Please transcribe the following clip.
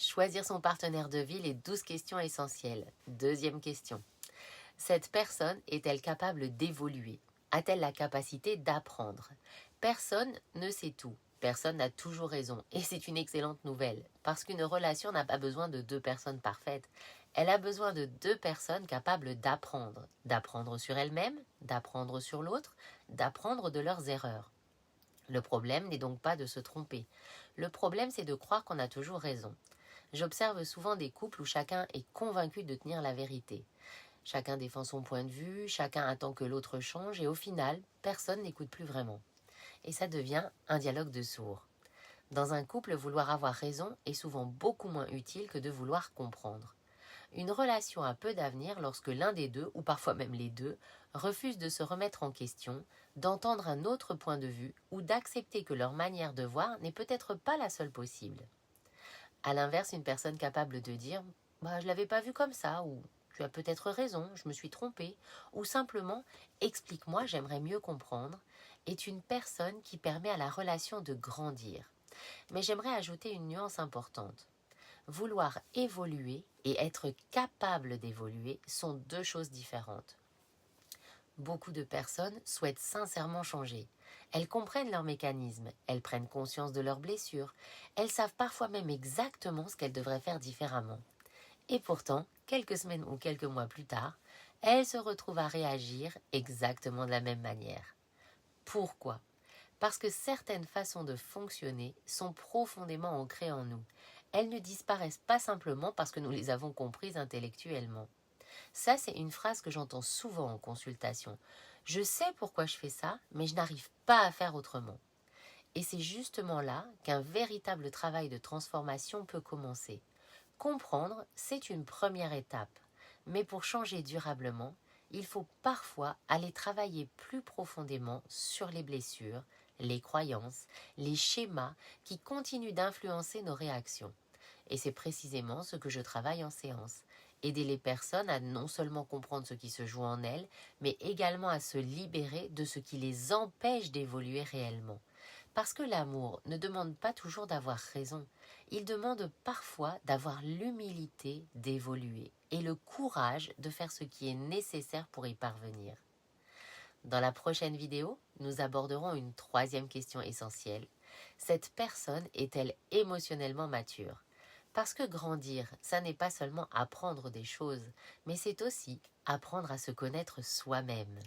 Choisir son partenaire de vie, les 12 questions essentielles. Deuxième question. Cette personne est-elle capable d'évoluer? A-t-elle la capacité d'apprendre? Personne ne sait tout. Personne n'a toujours raison. Et c'est une excellente nouvelle. Parce qu'une relation n'a pas besoin de deux personnes parfaites. Elle a besoin de deux personnes capables d'apprendre. D'apprendre sur elle-même, d'apprendre sur l'autre, d'apprendre de leurs erreurs. Le problème n'est donc pas de se tromper. Le problème, c'est de croire qu'on a toujours raison. J'observe souvent des couples où chacun est convaincu de tenir la vérité. Chacun défend son point de vue, chacun attend que l'autre change et au final, personne n'écoute plus vraiment. Et ça devient un dialogue de sourds. Dans un couple, vouloir avoir raison est souvent beaucoup moins utile que de vouloir comprendre. Une relation a peu d'avenir lorsque l'un des deux, ou parfois même les deux, refuse de se remettre en question, d'entendre un autre point de vue ou d'accepter que leur manière de voir n'est peut-être pas la seule possible. A l'inverse, une personne capable de dire « je ne l'avais pas vu comme ça » ou « tu as peut-être raison, je me suis trompée » ou simplement « explique-moi, j'aimerais mieux comprendre » est une personne qui permet à la relation de grandir. Mais j'aimerais ajouter une nuance importante. Vouloir évoluer et être capable d'évoluer sont deux choses différentes. Beaucoup de personnes souhaitent sincèrement changer. Elles comprennent leurs mécanismes, elles prennent conscience de leurs blessures, elles savent parfois même exactement ce qu'elles devraient faire différemment. Et pourtant, quelques semaines ou quelques mois plus tard, elles se retrouvent à réagir exactement de la même manière. Pourquoi ? Parce que certaines façons de fonctionner sont profondément ancrées en nous. Elles ne disparaissent pas simplement parce que nous les avons comprises intellectuellement. Ça, c'est une phrase que j'entends souvent en consultation. Je sais pourquoi je fais ça, mais je n'arrive pas à faire autrement. Et c'est justement là qu'un véritable travail de transformation peut commencer. Comprendre, c'est une première étape. Mais pour changer durablement, il faut parfois aller travailler plus profondément sur les blessures, les croyances, les schémas qui continuent d'influencer nos réactions. Et c'est précisément ce que je travaille en séance. Aider les personnes à non seulement comprendre ce qui se joue en elles, mais également à se libérer de ce qui les empêche d'évoluer réellement. Parce que l'amour ne demande pas toujours d'avoir raison, il demande parfois d'avoir l'humilité d'évoluer et le courage de faire ce qui est nécessaire pour y parvenir. Dans la prochaine vidéo, nous aborderons une troisième question essentielle. Cette personne est-elle émotionnellement mature ? Parce que grandir, ça n'est pas seulement apprendre des choses, mais c'est aussi apprendre à se connaître soi-même.